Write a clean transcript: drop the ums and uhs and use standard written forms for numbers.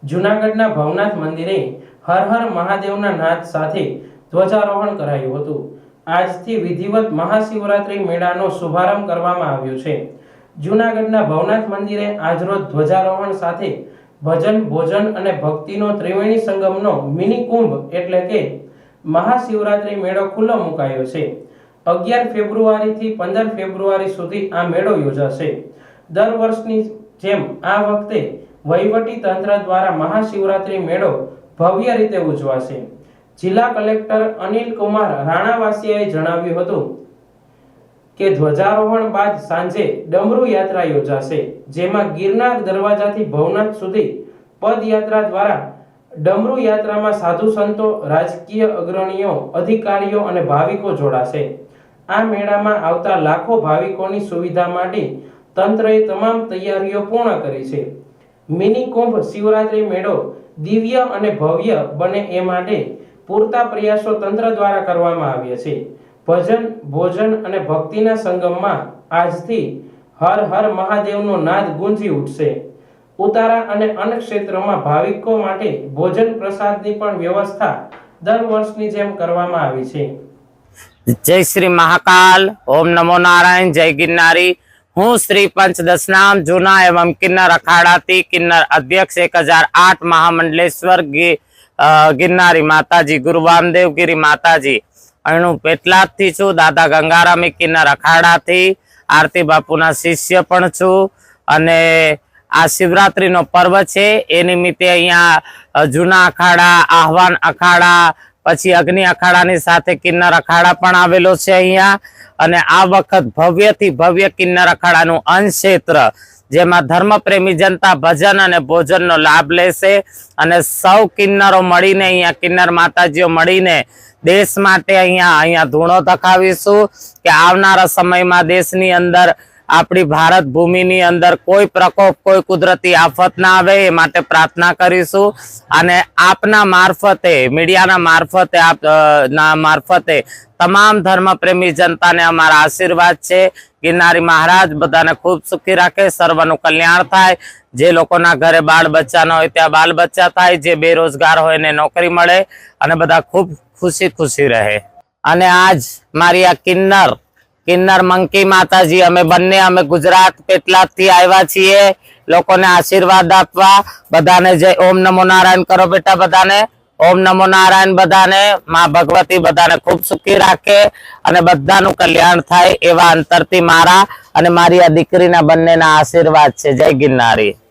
જૂનાગઢના ભવનાથ મંદિરે હર હર મહાદેવના નાદ સાથે ધ્વજારોહણ કરાયું હતું। આજથી વિધિવત મહાશિવરાત્રી મેળાનો શુભારંભ કરવામાં આવ્યો છે। જૂનાગઢના ભવનાથ મંદિરે આજરોજ ધ્વજારોહણ સાથે ભજન, ભોજન અને ભક્તિનો ત્રિવેણી સંગમનો મિની કુંભ એટલે કે મહાશિવરાત્રી મેળો ખુલ્લો મુકાયો છે। 11 ફેબ્રુઆરીથી 15 ફેબ્રુઆરી સુધી આ મેળો યોજાશે। દર વર્ષની જેમ આ વખતે વહીવટી તંત્ર દ્વારા મહાશિવરાત્રી મેળો ભવ્ય રીતે ઉજવાશે। જિલ્લા કલેક્ટર અનિલ કુમાર રાણાવાસિયાએ જણાવ્યું હતું કે ધ્વજારોહણ બાદ સાંજે ડમરૂ યાત્રા યોજાશે, જેમાં ગિરનાર દરવાજાથી ભવનાથ સુધી પદયાત્રા દ્વારા ડમરૂ યાત્રામાં સાધુ સંતો, રાજકીય અગ્રણીઓ, અધિકારીઓ અને ભાવિકો જોડાશે। આ મેળામાં આવતા લાખો ભાવિકોની સુવિધા માટે તંત્રએ તમામ તૈયારીઓ પૂર્ણ કરી છે। મિની કુંભ શિવરાત્રી મેળો દિવ્ય અને ભવ્ય બને એ માટે પૂરતા પ્રયાસો તંત્ર દ્વારા કરવામાં આવ્યા છે। ભજન, ભોજન અને ભક્તિના સંગમમાં આજથી હર હર મહાદેવનો નાદ ગુંજી ઉઠશે। ઉતારા અને અન્ન ક્ષેત્રમાં ભાવિકો માટે ભોજન પ્રસાદની પણ વ્યવસ્થા દર વર્ષની જેમ કરવામાં આવી છે। जय श्री महाकाल, ओम नमो नारायण, जय गिरनारी। हूँ श्री पंचदशनाम जूना एवं किन्नर अखाड़ाती किन्नर अध्यक्ष 1008 महामंडलेश्वर गिरनारी माताजी गुरु वामदेव गिरी माताजी अणु पेटलाद थी छू। दादा गंगारामी किन्नर अखाड़ा थी आरती बापूना शिष्य पण छू। अने आ शिवरात्रि नो पर्व छे ए निमित्ते अहींया जूना अखाड़ा, आह्वान अखाड़ा, पछी अग्नि अखाड़ा साथे किन्नर अखाड़ा पण आवेलो छे अहींया। अने आ वखत भव्य थी भव्य किन्नर अखाड़ा अंश क्षेत्र जेमां धर्म प्रेमी जनता भजन अने भोजन नो लाभ लेशे। अने सौ किन्नरो मळीने अहींया किन्नर माताजीओ मळीने देश माटे अहींया धूणो धखावीशुं के आवनारा समयमां देशनी अंदर आपणी भारत भूमिनी अंदर कोई प्रकोप, कोई कुदरती आफत ना आवे ए माटे प्रार्थना करीशुं। अने आपना मार्फते, मीडियाना मार्फते, आपना मार्फते तमाम धर्म प्रेमी जनता ने अमारा आशीर्वाद छे। गिरनारी महाराज बधाने खूब सुखी राखे, सर्वनु कल्याण थाय। जे लोकोना घरे बाळ बच्चा न होय त्यां बाळ बच्चा थाय, जे बेरोजगार होय ने नौकरी मळे अने बधा खूब खुशी खुशी रहे। अने आज मारी आ किन्नर मंकी माताजी अमे बंने अमे गुजरात पेटलाद थी आव्या छीए लोकोने आशीर्वाद आपवा। बधाने जय ओम नमो नारायण करो बेटा, बधाने ओम नमो नारायण। बधाने मां भगवती बधाने खूब सुखी राखे अने बधानुं कल्याण थाय एवा अंतरथी मारा अने मारी आ दीकरीना बंनेना आशीर्वाद छे। जय गिरनारी।